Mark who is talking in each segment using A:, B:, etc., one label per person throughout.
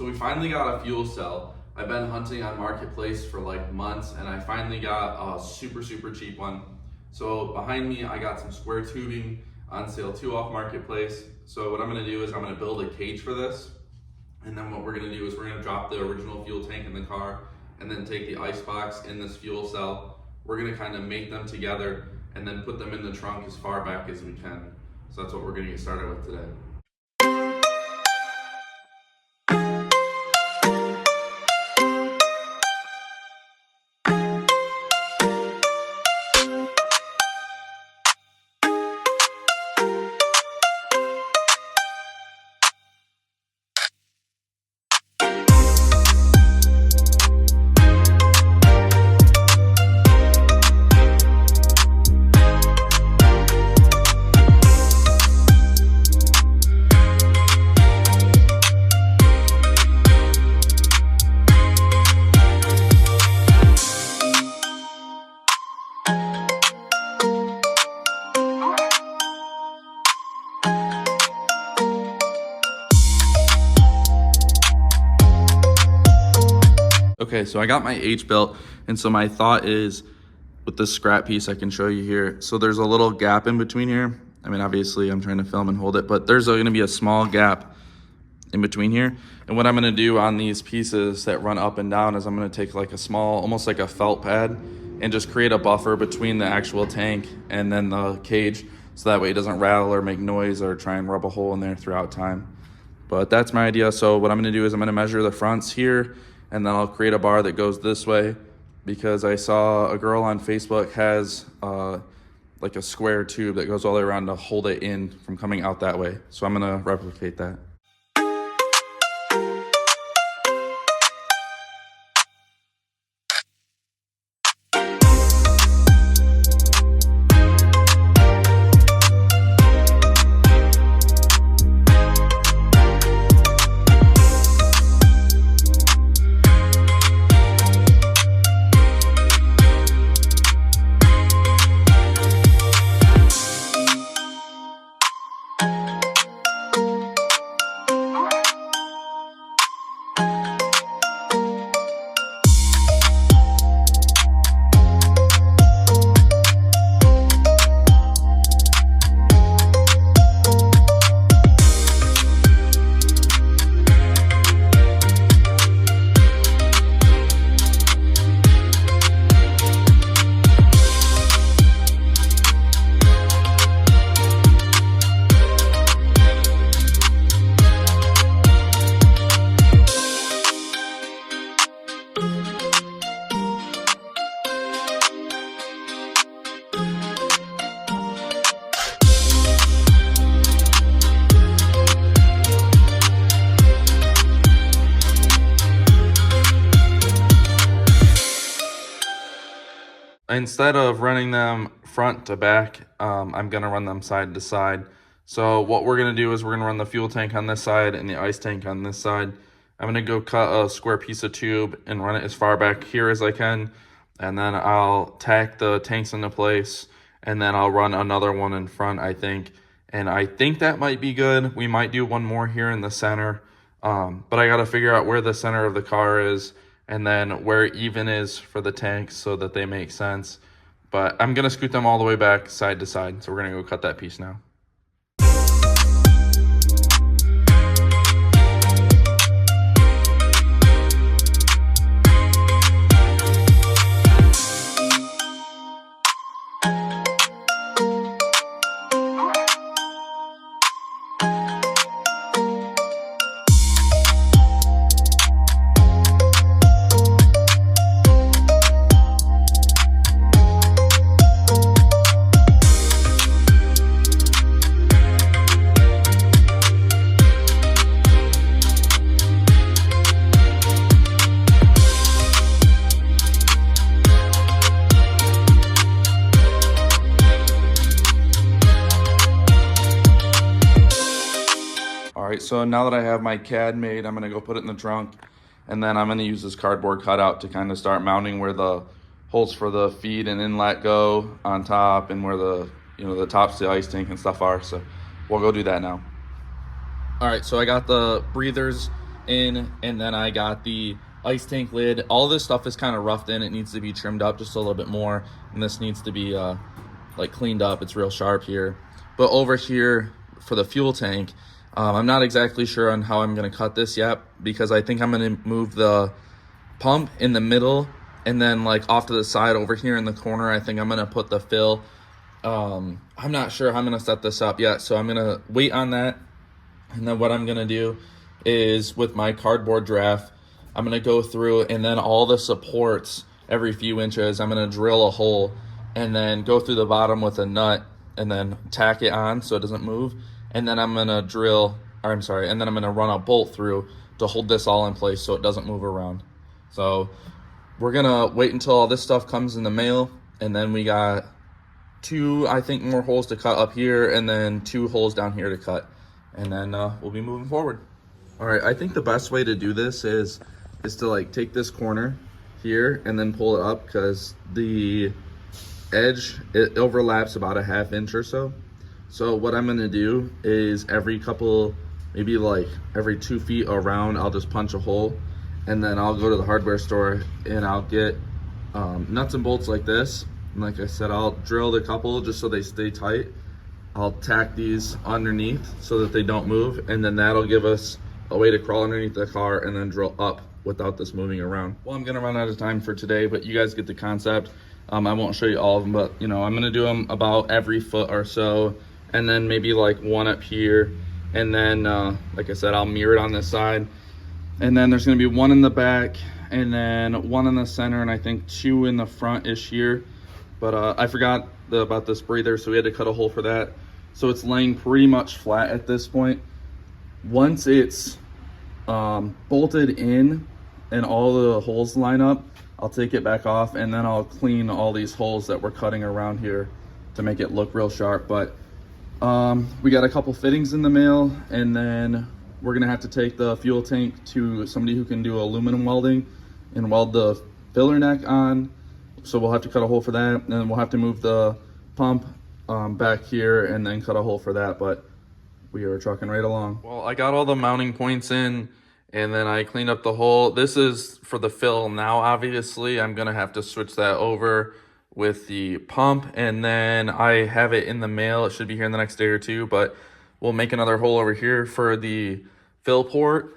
A: we finally got a fuel cell. I've been hunting on Marketplace for like months, and I finally got a super cheap one. So behind me, I got some square tubing on sale too off Marketplace. So what I'm gonna do is I'm gonna build a cage for this. And then what we're gonna do is we're gonna drop the original fuel tank in the car and then take the ice box in this fuel cell. We're gonna kind of mate them together and then put them in the trunk as far back as we can. So that's what we're gonna get started with today. Okay, so I got my H built, and so my thought is with this scrap piece I can show you here. So there's a little gap in between here. I mean, obviously I'm trying to film and hold it, but there's gonna be a small gap in between here. And what I'm gonna do on these pieces that run up and down is I'm gonna take like a small, almost like a felt pad, and just create a buffer between the actual tank and then the cage, so that way it doesn't rattle or make noise or try and rub a hole in there throughout time. But that's my idea. So what I'm gonna do is I'm gonna measure the fronts here, and then I'll create a bar that goes this way, because I saw a girl on Facebook has like a square tube that goes all the way around to hold it in from coming out that way. So I'm gonna replicate that. Instead of running them front to back, I'm gonna run them side to side. So what we're gonna do is we're gonna run the fuel tank on this side and the ice tank on this side. I'm gonna go cut a square piece of tube and run it as far back here as I can. And then I'll tack the tanks into place, and then I'll run another one in front, I think. And I think that might be good. We might do one more here in the center, but I gotta figure out where the center of the car is, and then where even is for the tanks so that they make sense. But I'm gonna scoot them all the way back side to side. So we're gonna go cut that piece now. So now that I have my CAD made, I'm gonna go put it in the trunk, and then I'm gonna use this cardboard cutout to kind of start mounting where the holes for the feed and inlet go on top, and where the, the tops of the ice tank and stuff are. So we'll go do that now. All right, so I got the breathers in, and then I got the ice tank lid. All this stuff is kind of roughed in. It needs to be trimmed up just a little bit more, and this needs to be like cleaned up. It's real sharp here. But over here for the fuel tank, I'm not exactly sure on how I'm going to cut this yet, because I think I'm going to move the pump in the middle, and then like off to the side over here in the corner, I think I'm going to put the fill. I'm not sure how I'm going to set this up yet, so I'm going to wait on that. And then what I'm going to do is, with my cardboard draft, I'm going to go through, and then all the supports every few inches, I'm going to drill a hole and then go through the bottom with a nut and then tack it on so it doesn't move. And then I'm going to and then I'm going to run a bolt through to hold this all in place so it doesn't move around. So we're going to wait until all this stuff comes in the mail, and then we got 2, I think, more holes to cut up here, and then 2 holes down here to cut. And then we'll be moving forward. All right, I think the best way to do this is to like take this corner here and then pull it up, because the edge, it overlaps about a 1/2 inch or so. So what I'm gonna do is every couple, maybe like every 2 feet around, I'll just punch a hole, and then I'll go to the hardware store and I'll get nuts and bolts like this. And like I said, I'll drill the couple just so they stay tight. I'll tack these underneath so that they don't move, and then that'll give us a way to crawl underneath the car and then drill up without this moving around. Well, I'm gonna run out of time for today, but you guys get the concept. I won't show you all of them, but you know, I'm gonna do them about every foot or so, and then maybe like 1 up here, and then like I said, I'll mirror it on this side, and then there's gonna be 1 in the back, and then 1 in the center, and I think 2 in the front-ish here. But I forgot about this breather, so we had to cut a hole for that. So it's laying pretty much flat at this point. Once it's bolted in and all the holes line up, I'll take it back off, and then I'll clean all these holes that we're cutting around here to make it look real sharp. But we got a couple fittings in the mail, and then we're gonna have to take the fuel tank to somebody who can do aluminum welding and weld the filler neck on. So we'll have to cut a hole for that, and then we'll have to move the pump back here and then cut a hole for that. But we are trucking right along. Well, I got all the mounting points in, and then I cleaned up the hole. This is for the fill now. Obviously, I'm gonna have to switch that over with the pump, and then I have it in the mail. It should be here in the next day or 2, but we'll make another hole over here for the fill port.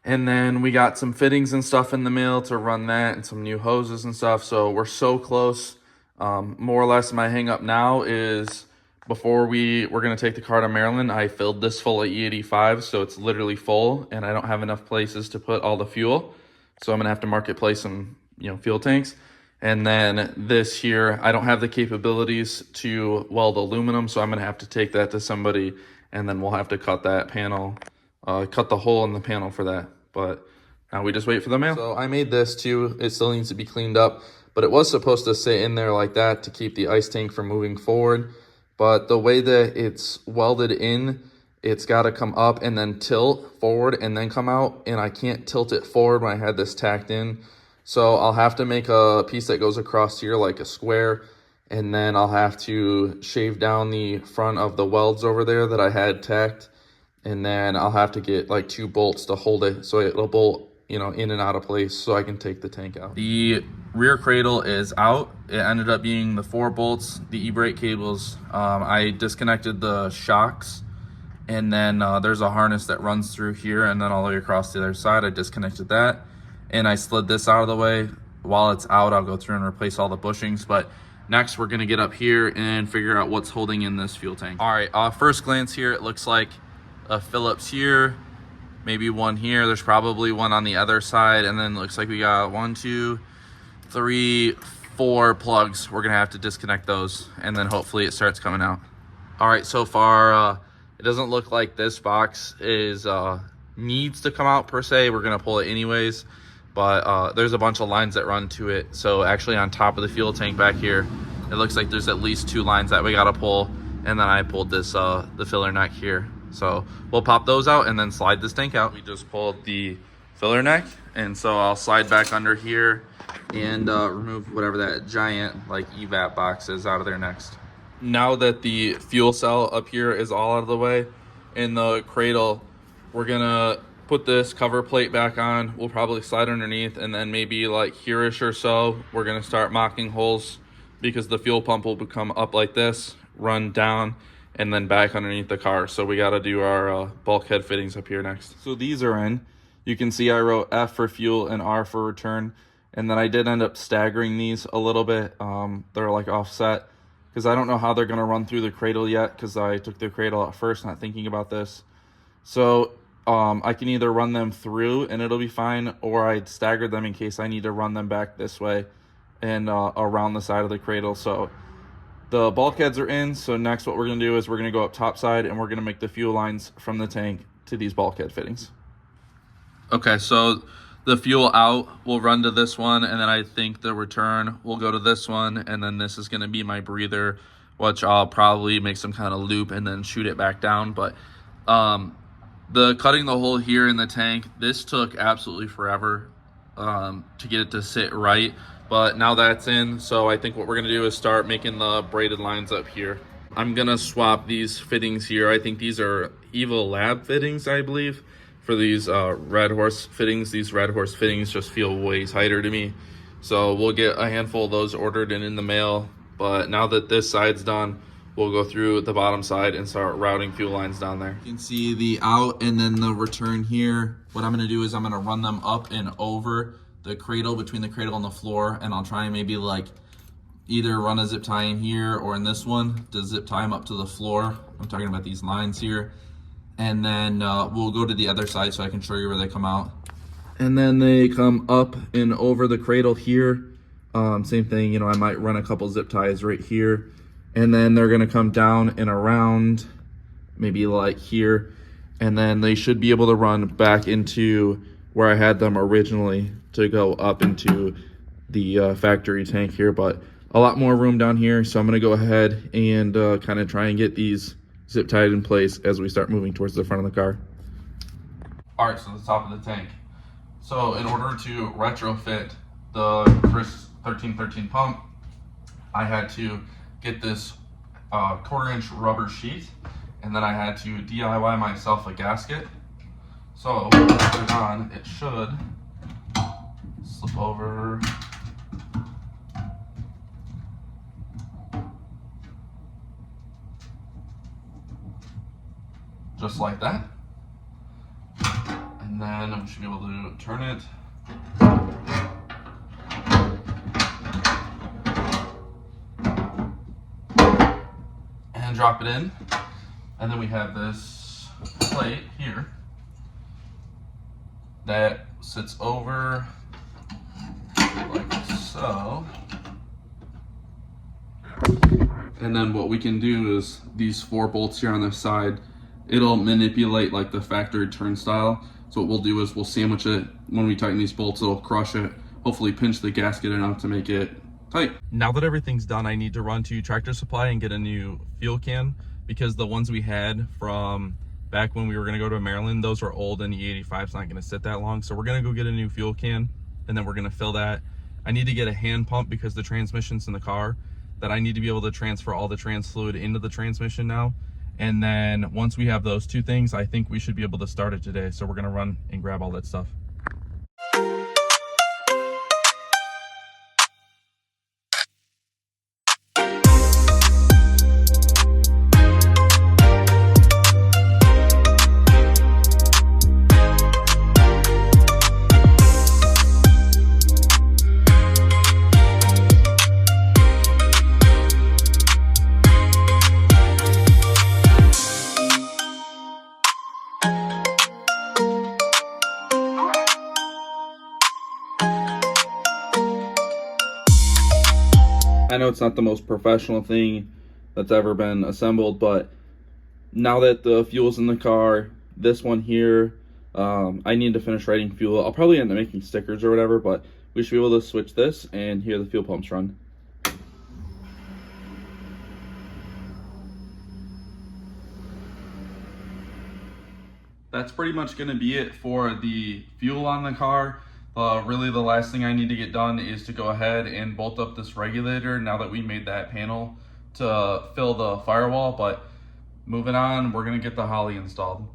A: And then we got some fittings and stuff in the mail to run that, and some new hoses and stuff. So we're so close. More or less, my hang up now is, before we're going to take the car to Maryland, I filled this full of E85, so it's literally full, and I don't have enough places to put all the fuel. So I'm going to have to marketplace some, fuel tanks. And then this here, I don't have the capabilities to weld aluminum, so I'm going to have to take that to somebody, and then we'll have to cut that panel, cut the hole in the panel for that. But now we just wait for the mail. So I made this too. It still needs to be cleaned up, but it was supposed to sit in there like that to keep the ice tank from moving forward. But the way that it's welded in, it's got to come up and then tilt forward and then come out, and I can't tilt it forward when I had this tacked in. So I'll have to make a piece that goes across here like a square, and then I'll have to shave down the front of the welds over there that I had tacked, and then I'll have to get like 2 bolts to hold it so it'll bolt, in and out of place so I can take the tank out. The rear cradle is out. It ended up being the 4 bolts, the e-brake cables. I disconnected the shocks, and then there's a harness that runs through here and then all the way across the other side. I disconnected that, and I slid this out of the way. While it's out, I'll go through and replace all the bushings. But next, we're gonna get up here and figure out what's holding in this fuel tank. All right, first glance here, it looks like a Phillips here, maybe 1 here. There's probably 1 on the other side, and then looks like we got 1, 2, 3, 4 plugs. We're gonna have to disconnect those, and then hopefully it starts coming out. All right, so far it doesn't look like this box is needs to come out per se. We're gonna pull it anyways, but there's a bunch of lines that run to it. So actually on top of the fuel tank back here, it looks like there's at least 2 lines that we gotta pull, and then I pulled this the filler neck here. So we'll pop those out and then slide this tank out. We just pulled the filler neck, and so I'll slide back under here and remove whatever that giant like evap box is out of there next. Now that the fuel cell up here is all out of the way, in the cradle, we're gonna put this cover plate back on. We'll probably slide underneath, and then maybe like here-ish or so, we're gonna start mocking holes because the fuel pump will become up like this, run down, and then back underneath the car. So we gotta do our bulkhead fittings up here next. So these are in. You can see I wrote F for fuel and R for return. And then I did end up staggering these a little bit. They're like offset because I don't know how they're gonna run through the cradle yet because I took the cradle out first, not thinking about this. So I can either run them through and it'll be fine, or I'd stagger them in case I need to run them back this way and around the side of the cradle. So the bulkheads are in. So next what we're gonna do is we're gonna go up top side and we're gonna make the fuel lines from the tank to these bulkhead fittings. Okay, so the fuel out will run to this one, and then I think the return will go to this one, and then this is gonna be my breather, which I'll probably make some kind of loop and then shoot it back down. But the cutting the hole here in the tank, this took absolutely forever to get it to sit right, but now that's in. So I think what we're gonna do is start making the braided lines up here. I'm gonna swap these fittings here. I think these are Evil Lab fittings, I believe, for these Red Horse fittings. These Red Horse fittings just feel way tighter to me. So we'll get a handful of those ordered and in the mail. But now that this side's done, we'll go through the bottom side and start routing fuel lines down there. You can see the out and then the return here. What I'm gonna do is I'm gonna run them up and over the cradle, between the cradle and the floor, and I'll try and maybe like either run a zip tie in here or in this one to zip tie them up to the floor. I'm talking about these lines here. And then we'll go to the other side so I can show you where they come out. And then they come up and over the cradle here. Same thing, you know, I might run a couple zip ties right here. And then they're gonna come down and around, maybe like here. And then they should be able to run back into where I had them originally to go up into the factory tank here. But a lot more room down here. So I'm gonna go ahead and kind of try and get these zip tied in place as we start moving towards the front of the car. All right, so the top of the tank. So in order to retrofit the Chris 1313 pump, I had to get this 1/4-inch rubber sheet, and then I had to DIY myself a gasket. So when I put it on, it should slip over. Just like that. And then I should be able to turn it. And drop it in. And then we have this plate here that sits over like so. And then what we can do is these 4 bolts here on the side, it'll manipulate like the factory turnstile. So what we'll do is we'll sandwich it. When we tighten these bolts, it'll crush it, hopefully pinch the gasket enough to make it tight. Now that everything's done, I need to run to Tractor Supply and get a new fuel can, because the ones we had from back when we were gonna go to Maryland, those were old and the E85 is not gonna sit that long. So we're gonna go get a new fuel can and then we're gonna fill that. I need to get a hand pump because the transmission's in the car, that I need to be able to transfer all the trans fluid into the transmission now. And then once we have those 2 things, I think we should be able to start it today. So we're gonna run and grab all that stuff. I know it's not the most professional thing that's ever been assembled, but now that the fuel's in the car, this one here, I need to finish writing fuel. I'll probably end up making stickers or whatever, but we should be able to switch this and hear the fuel pumps run. That's pretty much going to be it for the fuel on the car. Really the last thing I need to get done is to go ahead and bolt up this regulator now that we made that panel to fill the firewall. But moving on, we're going to get the Holley installed.